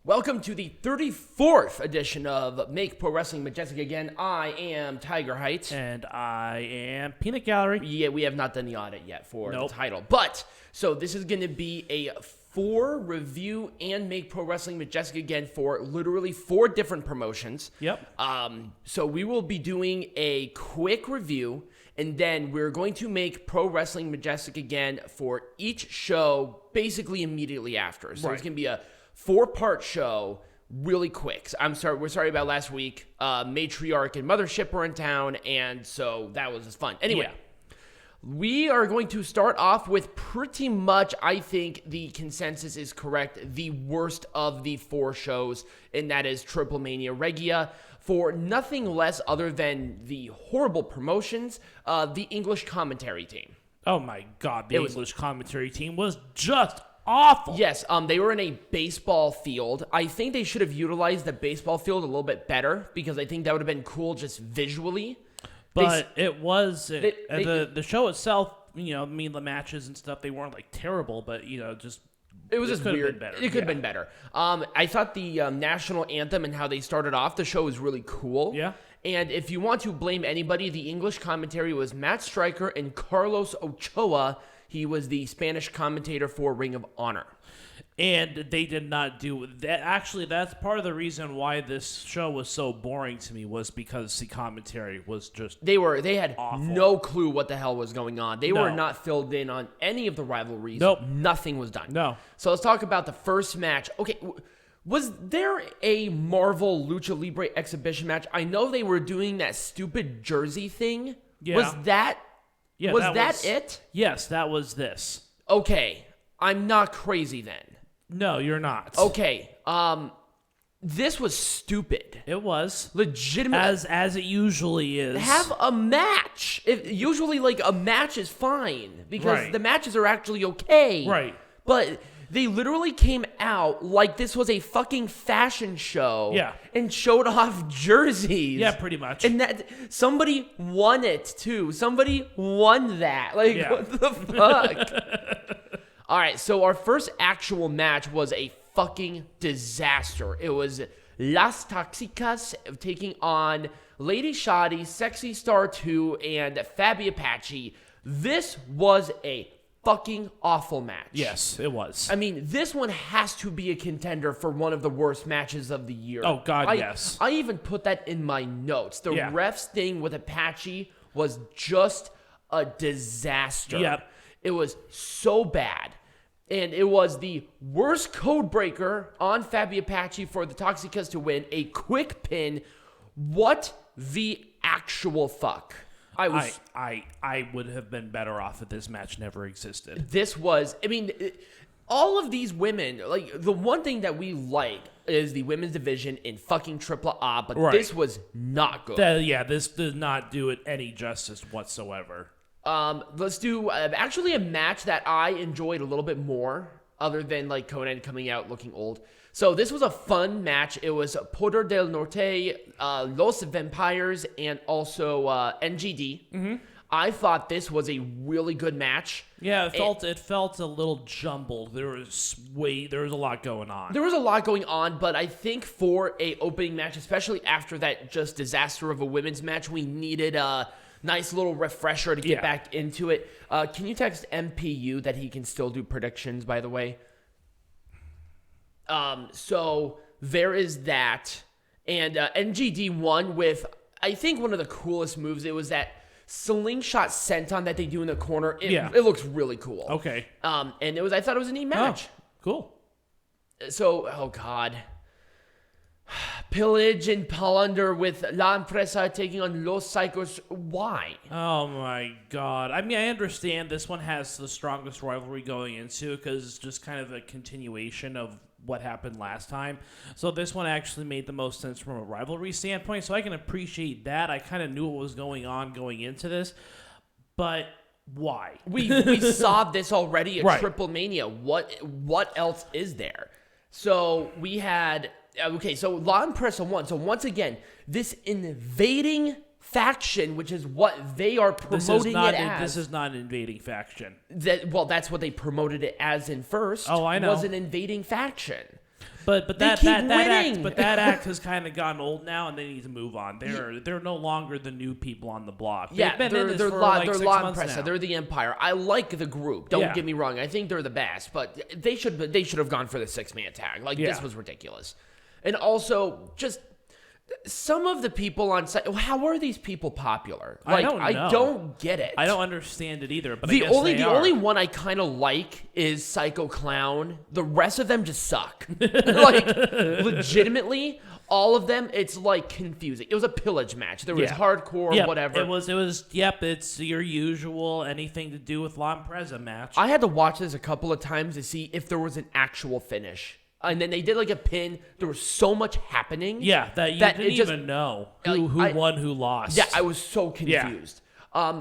Welcome to the 34th edition of Make Pro Wrestling Majestic Again. I am Tiger Heights. And I am Peanut Gallery. Yeah, we have not done the audit yet for the title. But, so this is going to be a review and Make Pro Wrestling Majestic Again for literally 4 different promotions. Yep. So we will be doing a quick review, and then we're going to make Pro Wrestling Majestic Again for each show basically immediately after. So it's going to be a 4-part show really quick. We're sorry about last week. Matriarch and Mothership were in town, and so that was just fun. Anyway, we are going to start off with pretty much, I think the consensus is correct, the worst of the 4 shows, and that is Triplemania Regia, for nothing less other than the horrible promotions, the English commentary team. Oh my God, the English commentary team was just awful. Yes, they were in a baseball field. I think they should have utilized the baseball field a little bit better because I think that would have been cool just visually. But it was the show itself. You know, I mean, the matches and stuff, they weren't like terrible, but just it was just weird. Better. It could have been better. I thought the national anthem and how they started off the show was really cool. Yeah. And if you want to blame anybody, the English commentary was Matt Stryker and Carlos Ochoa. He was the Spanish commentator for Ring of Honor. And they did not do that. Actually, that's part of the reason why this show was so boring to me, was because the commentary was just they had awful. No clue what the hell was going on. They were not filled in on any of the rivalries. Nope. Nothing was done. No. So let's talk about the first match. Okay, was there a Marvel Lucha Libre exhibition match? I know they were doing that stupid jersey thing. Yeah. Was that was it? Yes, that was this. Okay, I'm not crazy then. No, you're not. Okay, this was stupid. It was legitimate, as it usually is. Have a match. Usually, like, a match is fine because the matches are actually okay. Right. But they literally came out like this was a fucking fashion show. Yeah. And showed off jerseys. Yeah, pretty much. And that somebody won it too. Somebody won that. Like, what the fuck? All right, so our first actual match was a fucking disaster. It was Las Toxicas taking on Lady Shani, Sexy Star 2, and Faby Apache. This was a fucking awful match. Yes, it was. I mean, this one has to be a contender for one of the worst matches of the year. Oh, God, yes. I even put that in my notes. The refs thing with Apache was just a disaster. Yep. It was so bad. And it was the worst code breaker on Faby Apache for the Toxicas to win. A quick pin. What the actual fuck? I would have been better off if this match never existed. This was, I mean, all of these women, like, the one thing that we like is the women's division in fucking AAA, but this was not good. This did not do it any justice whatsoever. Let's do actually a match that I enjoyed a little bit more, other than like Conan coming out looking old. So this was a fun match. It was Poder del Norte, Los Vampires, and also NGD. Mm-hmm. I thought this was a really good match. Yeah, it felt a little jumbled. There was a lot going on. There was a lot going on, but I think for a opening match, especially after that just disaster of a women's match, we needed a nice little refresher to get back into it. Can you text MPU that he can still do predictions, by the way? So there is that. And NGD won with, I think, one of the coolest moves. It was that slingshot senton that they do in the corner. It looks really cool. Okay. And I thought it was a neat match. Oh, cool. So, oh God. Pillage and Plunder with Lampressa taking on Los Psychos. Why? Oh my God. I mean, I understand this one has the strongest rivalry going into because it's just kind of a continuation of what happened last time. So this one actually made the most sense from a rivalry standpoint. So I can appreciate that. I kind of knew what was going on going into this. But why? We saw this already at Triplemania. What else is there? So we had... Okay, so Lampressa won. So once again, this invading faction, which is what they are promoting it as. This is not an invading faction. That's what they promoted it as in first. Oh, I know. Was an invading faction. But They that keep that, that act winning. but that act has kind of gotten old now, and they need to move on. They're no longer the new people on the block. Yeah, They've been in this they're for La like 6 months Lampressa. now. They're the Empire. I like the group. Don't Yeah. get me wrong. I think they're the best, but they should have gone for the 6-man tag. Like Yeah. this was ridiculous. And also just some of the people on site. How are these people popular? Like I don't know. don't get it. I don't understand it either. But I The guess only they the are. only one I kind of like is Psycho Clown. The rest of them just suck. Like legitimately, all of them. It's like confusing. It was a pillage match. There was hardcore, Yep, whatever. It was. Yep, it's your usual anything to do with Lampressa match. I had to watch this a couple of times to see if there was an actual finish. And then they did like a pin. There was so much happening. Yeah, that you that didn't it just- even know like, who won, who lost. Yeah, I was so confused.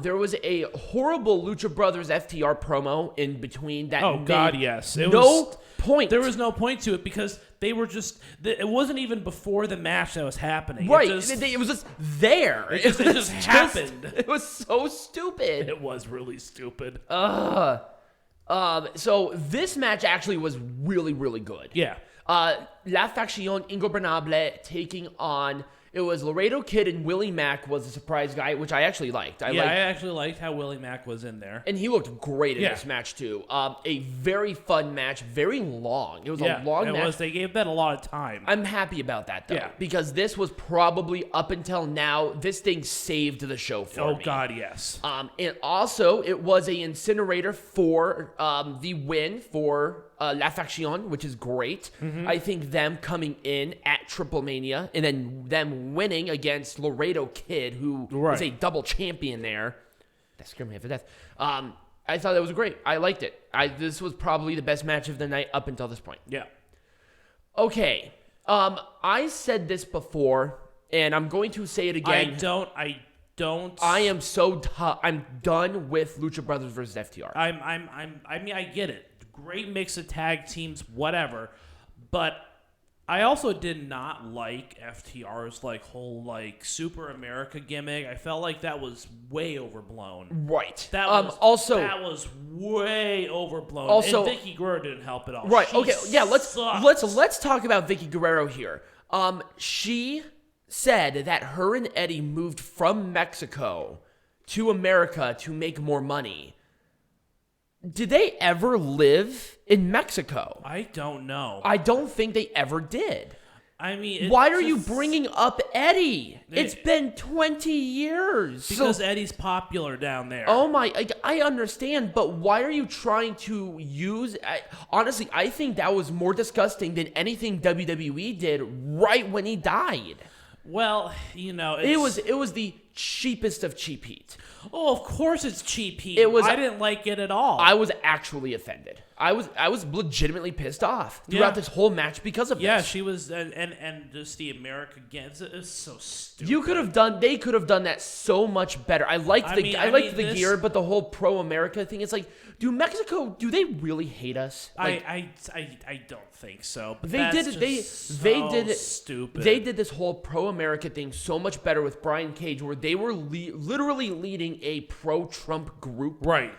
There was a horrible Lucha Brothers FTR promo in between that. Oh made God, yes. It no was, point. There was no point to it because they were just. It wasn't even before the match that was happening. right. It just, It was just there. It just happened. It was so stupid. it was really stupid. So this match actually was really, really good. Yeah. La Faccion Ingobernable taking on. It was Laredo Kid and Willie Mack was the surprise guy, which I actually liked. I actually liked how Willie Mack was in there. And he looked great in Yeah. this match, too. A very fun match, very long. It was a long it match. was. They gave that a lot of time. I'm happy about that, though. Yeah. Because this was probably, up until now, this thing saved the show for me. Oh God, yes. And also, it was a incinerator for the win for La Faccion, which is great. Mm-hmm. I think them coming in at Triplemania and then them winning against Laredo Kid, who is a double champion there. That's screaming for death. I thought that was great. I liked it. This was probably the best match of the night up until this point. Yeah. Okay. I said this before, and I'm going to say it again. I don't. I am I'm done with Lucha Brothers versus FTR. I mean, I get it. Great mix of tag teams, whatever. But I also did not like FTR's whole Super America gimmick. I felt like that was way overblown. Right. That was way overblown. Also, and Vicky Guerrero didn't help at all. Right. She Okay. Yeah. Let's sucked. talk about Vicky Guerrero here. She said that her and Eddie moved from Mexico to America to make more money. Did they ever live in Mexico? I don't know. I don't think they ever did. I mean, Why are you bringing up Eddie? It's been 20 years. Because Eddie's popular down there. Oh my, I understand, but why are you trying to use... honestly, I think that was more disgusting than anything WWE did right when he died. Well, It was the cheapest of cheap heat. Oh, of course it's cheap heat. It was- I didn't like it at all. I was actually offended. I was legitimately pissed off throughout this whole match because of yeah, this. she was, and just the America against it's so stupid. They could have done that so much better. I liked the this- gear, but the whole pro America thing, it's like, do they really hate us? Like, I don't think so. But they that's did it. just They so did it. Stupid. They did this whole pro America thing so much better with Brian Cage, where they were literally leading a pro Trump group right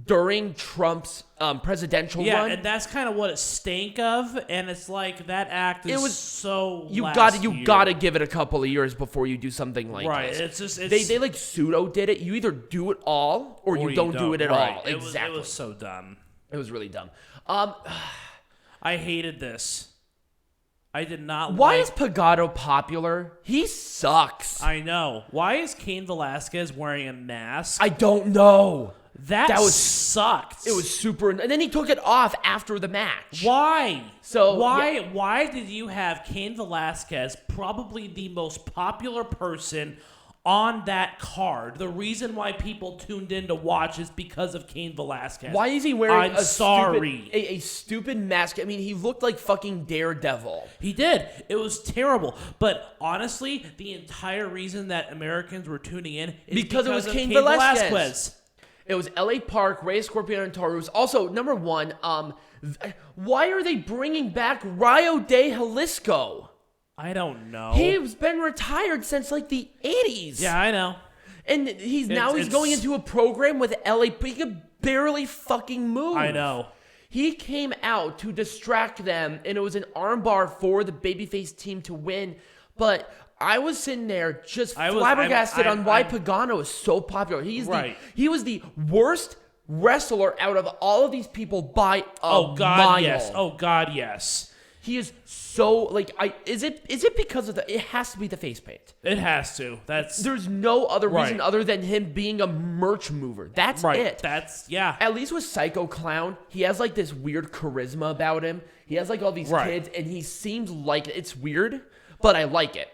during Trump's presidential Yeah, run. and that's kind of what it stank of, and it's like that act is so. You last got year. to give it a couple of years before you do something like right. this. It's just They like pseudo did it. You either do it all or you don't do it at right. all. It Exactly. it was so dumb. It was really dumb. I hated this. I did not. Why like, is Pagano popular? He sucks. I know. Why is Cain Valesquez wearing a mask? I don't know. That sucked. It was super. And then he took it off after the match. Why? So why did you have Cain Valesquez, probably the most popular person on that card? The reason why people tuned in to watch is because of Cain Valesquez. Why is he wearing I'm sorry. a stupid mask? I mean, he looked like fucking Daredevil. He did. It was terrible. But honestly, the entire reason that Americans were tuning in is Because it was of Cain Velasquez. Velasquez. It was LA Park, Ray Escorpion, and Taurus. Also, number one, why are they bringing back Rio de Jalisco? I don't know. He's been retired since like the 80s. Yeah, I know. And he's going into a program with LA, but he could barely fucking move. I know. He came out to distract them, and it was an armbar for the babyface team to win. But I was sitting there just flabbergasted on why Pagano is so popular. He was the worst wrestler out of all of these people by a mile. Yes. Oh God, yes. He is so like is it because of it has to be the face paint. It has to. There's no other reason other than him being a merch mover. That's it. At least with Psycho Clown, he has like this weird charisma about him. He has like all these kids, and he seems like it's weird, but I like it.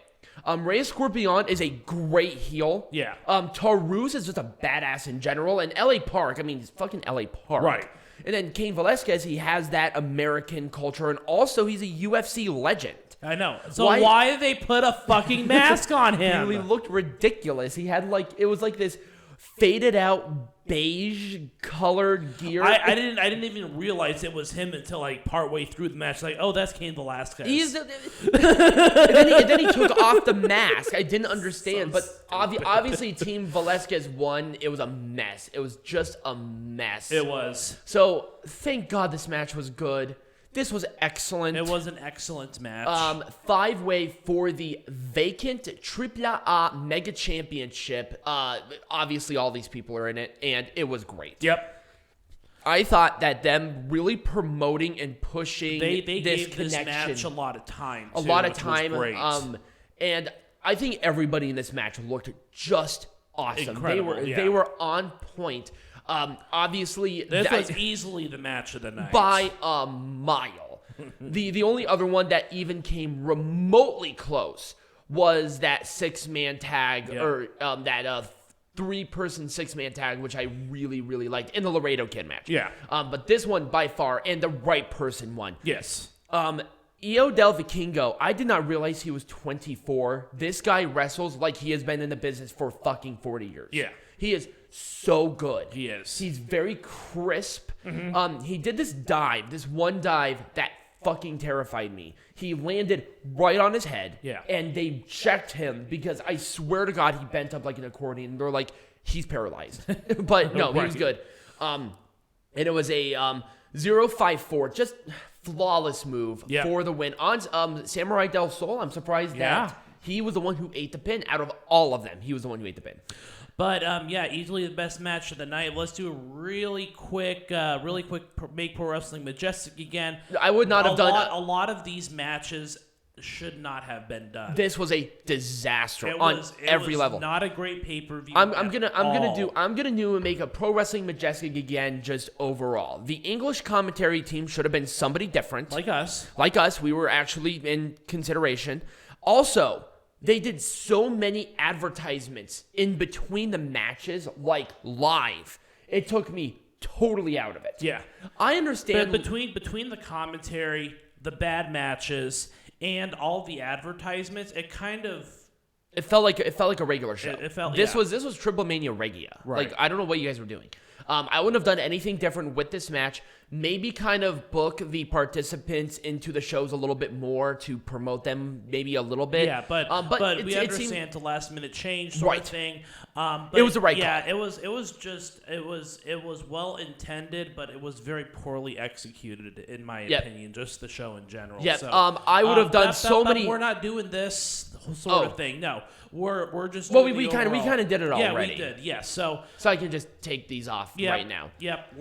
Rey Escorpion is a great heel. Yeah. Taurus is just a badass in general, and LA Park. I mean, he's fucking LA Park. Right. And then Cain Valesquez, he has that American culture, and also he's a UFC legend. I know. So why did they put a fucking mask on him? He looked ridiculous. He had it was like this faded out beige colored gear. I didn't even realize it was him until like partway through the match. Like, oh, that's Cain Velasquez. And then he took off the mask. I didn't understand, but obviously Team Valesquez won. It was a mess. It was just a mess. It was. So thank God this match was good. This was excellent. It was an excellent match. 5-way for the vacant AAA Mega Championship. Obviously, all these people are in it, and it was great. Yep. I thought that them really promoting and pushing they this gave this match a lot of time. A lot of time. Great. And I think everybody in this match looked just awesome. Incredible, they were on point. Obviously, this was easily the match of the night by a mile. The only other one that even came remotely close was that 6-man tag or that 3-person 6-man tag, which I really liked in the Laredo Kid match. Yeah. But this one by far, and the right person won. Yes. Io del Vikingo, I did not realize he was 24. This guy wrestles like he has been in the business for fucking 40 years. Yeah. He is so good. He is. He's very crisp. Mm-hmm. He did this one dive that fucking terrified me. He landed right on his head. Yeah. And they checked him because I swear to God he bent up like an accordion. And they're like, he's paralyzed. But no, he was good. And it was a 0-5-4, just flawless move for the win. On Samurai del Sol, I'm surprised that he was the one who ate the pin. Out of all of them, he was the one who ate the pin. But, easily the best match of the night. Let's do a really quick Make Pro Wrestling Majestic again. I would not have done... A lot of these matches should not have been done. This was a disaster on every level. Not a great pay-per-view. I'm gonna make a Pro Wrestling Majestic again just overall. The English commentary team should have been somebody different. Like us. We were actually in consideration. Also, they did so many advertisements in between the matches, like live. It took me totally out of it. Yeah. I understand. But between the commentary, the bad matches, and all the advertisements, it felt like a regular show. This was Triplemania Regia. Right. Like, I don't know what you guys were doing. I wouldn't have done anything different with this match. Maybe kind of book the participants into the shows a little bit more to promote them maybe a little bit. Yeah, but we understand the last minute change sort of thing. But it was the right call. Yeah, it was well intended, but it was very poorly executed in my opinion. Just the show in general. Yeah. So, I would have done so many. We're not doing this sort of thing. No, we're just. Well, we kind of did it already. Yeah, we did. Yeah, so I can just take these off right now. Yep.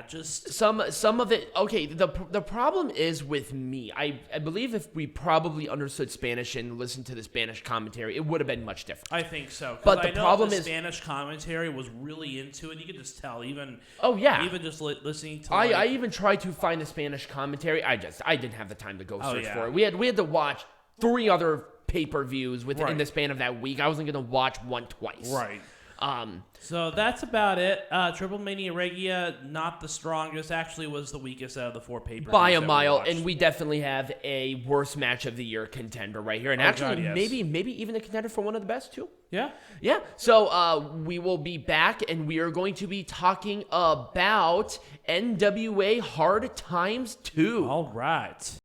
Just some of it. Okay, the problem is with me. I believe if we probably understood Spanish and listened to the Spanish commentary, it would have been much different. I think so. But the problem is Spanish commentary was really into it. You could just tell, even just listening to. I even tried to find the Spanish commentary. I didn't have the time to go search for it. We had to watch 3 other pay-per-views within the span of that week. I wasn't going to watch one twice. Right. So that's about it. Triplemania Regia, not the strongest. Actually, was the weakest out of the 4 pay-per-views by a mile, and we definitely have a worst match of the year contender right here, and maybe even a contender for one of the best too. Yeah. So we will be back, and we are going to be talking about NWA Hard Times 2. All right.